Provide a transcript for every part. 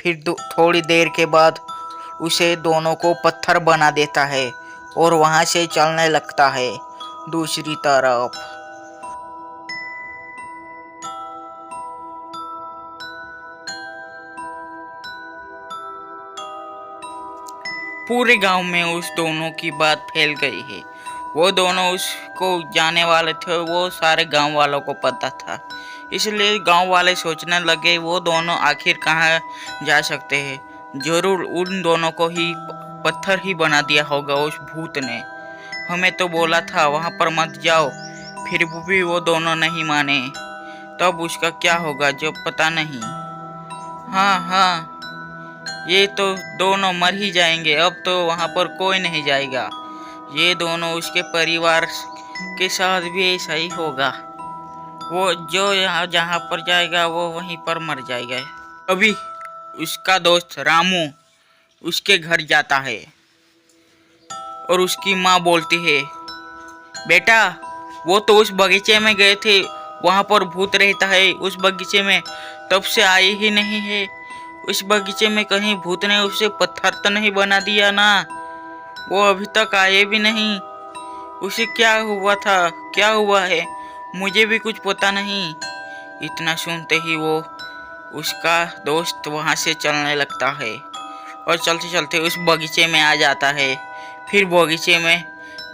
फिर थोड़ी देर के बाद उसे दोनों को पत्थर बना देता है और वहां से चलने लगता है दूसरी तरफ। पूरे गांव में उस दोनों की बात फैल गई है। वो दोनों उसको जाने वाले थे, वो सारे गांव वालों को पता था। इसलिए गांव वाले सोचने लगे वो दोनों आखिर कहाँ जा सकते हैं। जरूर उन दोनों को ही पत्थर ही बना दिया होगा उस भूत ने। हमें तो बोला था वहां पर मत जाओ, फिर भी वो दोनों नहीं माने। तब उसका क्या होगा जो पता नहीं। हाँ हाँ, ये तो दोनों मर ही जाएंगे। अब तो वहां पर कोई नहीं जाएगा। ये दोनों उसके परिवार के साथ भी ऐसा ही होगा। वो जो यहाँ जहाँ पर जाएगा वो वहीं पर मर जाएगा। अभी उसका दोस्त रामू उसके घर जाता है और उसकी माँ बोलती है, बेटा वो तो उस बगीचे में गए थे, वहां पर भूत रहता है उस बगीचे में, तब से आए ही नहीं है। उस बगीचे में कहीं भूत ने उसे पत्थर तो नहीं बना दिया ना? वो अभी तक आए भी नहीं। उसे क्या हुआ था, क्या हुआ है, मुझे भी कुछ पता नहीं। इतना सुनते ही वो उसका दोस्त वहां से चलने लगता है और चलते चलते उस बगीचे में आ जाता है। फिर बगीचे में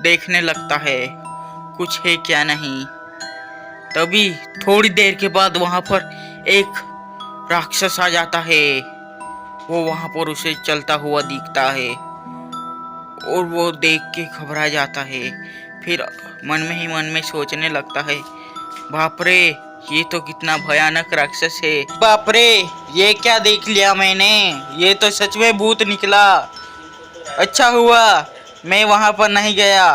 देखने लगता है कुछ है क्या नहीं। तभी थोड़ी देर के बाद वहां पर एक राक्षस आ जाता है। वो वहां पर उसे चलता हुआ दिखता है और वो देख के घबरा जाता है। फिर मन में ही मन में सोचने लगता है, बाप रे ये तो कितना भयानक राक्षस है। बाप रे ये क्या देख लिया मैंने, ये तो सच में भूत निकला। अच्छा हुआ मैं वहां पर नहीं गया,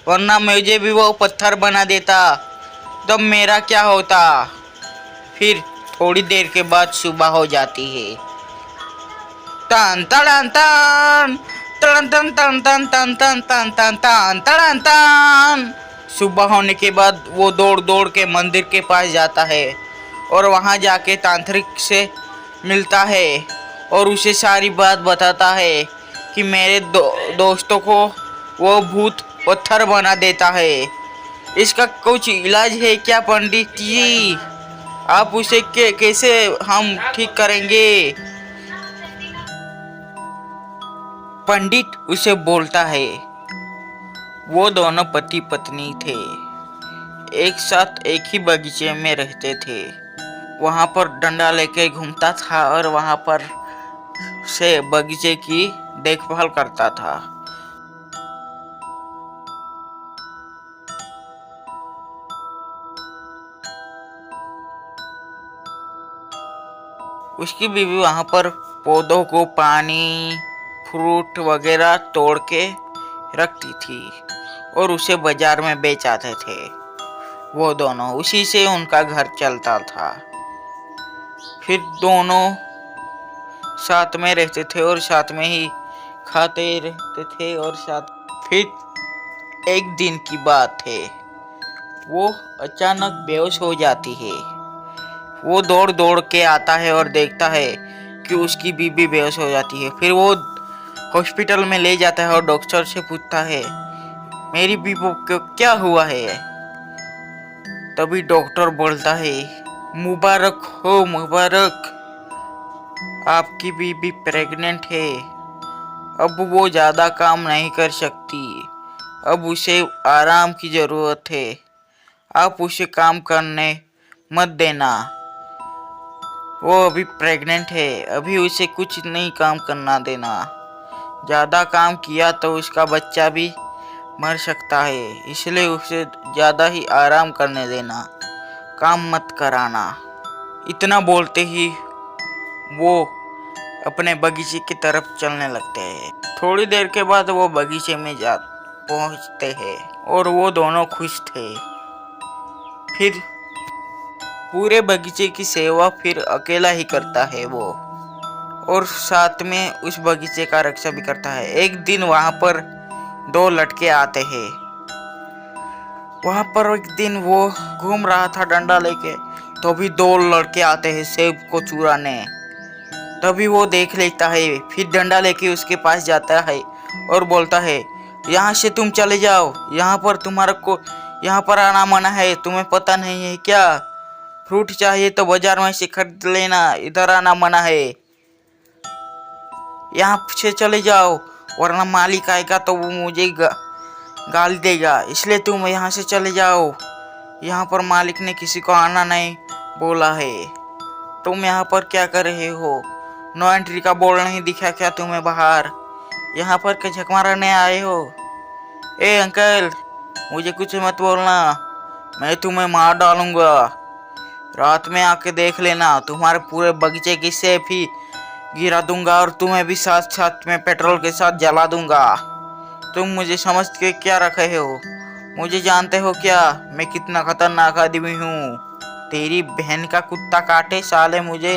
वरना मुझे भी वो पत्थर बना देता, तब मेरा क्या होता। फिर थोड़ी देर के बाद सुबह हो जाती है। टन टन टन टन टन टन टन टन टन टन टन टन टन टन। सुबह होने के बाद वो दौड़ दौड़ के मंदिर के पास जाता है और वहां जाके तांत्रिक से मिलता है और उसे सारी बात बताता है कि मेरे दोस्तों को वो भूत पत्थर बना देता है। इसका कुछ इलाज है क्या पंडित जी? आप उसे कैसे हम ठीक करेंगे? पंडित उसे बोलता है, वो दोनों पति पत्नी थे, एक साथ एक ही बगीचे में रहते थे। वहां पर डंडा लेके घूमता था और वहां पर से बगीचे की देखभाल करता था। उसकी बीवी वहां पर पौधों को पानी फ्रूट वगैरह तोड़ के रखती थी और उसे बाजार में बेच आते थे। वो दोनों उसी से उनका घर चलता था। फिर दोनों साथ में रहते थे और साथ में ही खाते रहते थे और साथ। फिर एक दिन की बात है, वो अचानक बेहोश हो जाती है। वो दौड़ दौड़ के आता है और देखता है कि उसकी बीबी बेहोश हो जाती है। फिर वो हॉस्पिटल में ले जाता है और डॉक्टर से पूछता है, मेरी बीबी को क्या हुआ है? तभी डॉक्टर बोलता है, मुबारक हो मुबारक, आपकी बीबी प्रेग्नेंट है। अब वो ज़्यादा काम नहीं कर सकती, अब उसे आराम की ज़रूरत है। आप उसे काम करने मत देना, वो अभी प्रेग्नेंट है, अभी उसे कुछ नहीं काम करना देना। ज़्यादा काम किया तो उसका बच्चा भी मर सकता है, इसलिए उसे ज़्यादा ही आराम करने देना, काम मत कराना। इतना बोलते ही वो अपने बगीचे की तरफ चलने लगते हैं। थोड़ी देर के बाद वो बगीचे में जा पहुंचते हैं और वो दोनों खुश थे। फिर पूरे बगीचे की सेवा फिर अकेला ही करता है वो, और साथ में उस बगीचे का रक्षा भी करता है। एक दिन वहां पर दो लड़के आते हैं। वहां पर एक दिन वो घूम रहा था डंडा लेके, तो भी दो लड़के आते हैं सेब को चुराने। तभी वो देख लेता है, फिर डंडा लेके उसके पास जाता है और बोलता है, यहाँ से तुम चले जाओ, यहाँ पर आना मना है, तुम्हें पता नहीं है क्या? फ्रूट चाहिए तो बाजार में से खरीद लेना, इधर आना मना है, यहाँ से चले जाओ, वरना मालिक आएगा तो वो मुझे गाली देगा, इसलिए तुम यहाँ से चले जाओ। यहाँ पर मालिक ने किसी को आना नहीं बोला है। तुम यहाँ पर क्या कर रहे हो? नो एंट्री का बोर्ड नहीं दिखा क्या तुम्हें बाहर? यहाँ पर क्या झक मारने आए हो? ए अंकल, मुझे कुछ मत बोलना, मैं तुम्हें मार डालूंगा। रात में आके देख लेना, तुम्हारे पूरे बगीचे की सेब ही गिरा दूंगा और तुम्हें भी साथ साथ में पेट्रोल के साथ जला दूंगा। तुम मुझे समझ के क्या रखे हो? मुझे जानते हो क्या मैं कितना खतरनाक आदमी हूँ? तेरी बहन का कुत्ता काटे साले मुझे,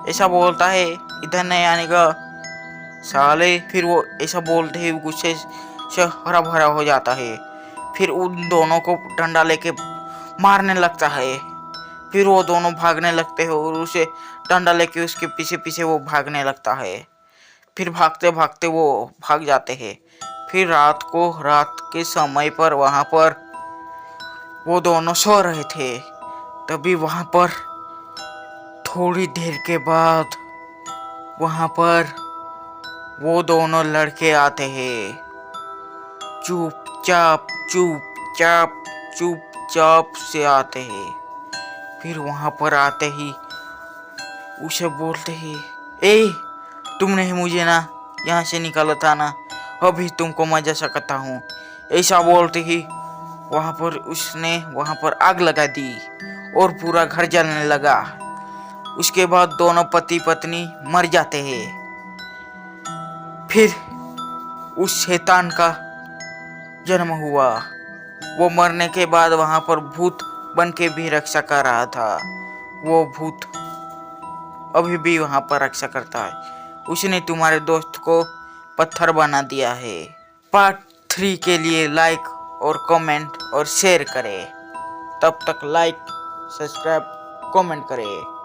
ऐसा बोलता है, इधर नहीं आने का साले। फिर वो ऐसा बोलते ही गुस्से से हरा भरा हो जाता है, फिर उन दोनों को डंडा लेके मारने लगता है। फिर वो दोनों भागने लगते हैं और उसे डंडा लेके उसके पीछे पीछे वो भागने लगता है। फिर भागते भागते वो भाग जाते हैं। फिर रात के समय पर वहाँ पर वो दोनों सो रहे थे। तभी वहाँ पर थोड़ी देर के बाद वहाँ पर वो दोनों लड़के आते हैं, चुपचाप चुपचाप चुपचाप से आते हैं। फिर वहाँ पर आते ही उसे बोलते हैं, ए तुमने ही मुझे ना यहाँ से निकाला था ना, अभी तुमको मजा सकता हूँ। ऐसा बोलते ही उसने वहाँ पर आग लगा दी और पूरा घर जलने लगा। उसके बाद दोनों पति पत्नी मर जाते हैं। फिर उस शैतान का जन्म हुआ। वो मरने के बाद वहाँ पर भूत बन के भी रक्षा कर रहा था। वो भूत अभी भी वहाँ पर रक्षा करता है। उसने तुम्हारे दोस्त को पत्थर बना दिया है। पार्ट 3 के लिए लाइक और कमेंट और शेयर करें। तब तक लाइक, सब्सक्राइब, कमेंट करें।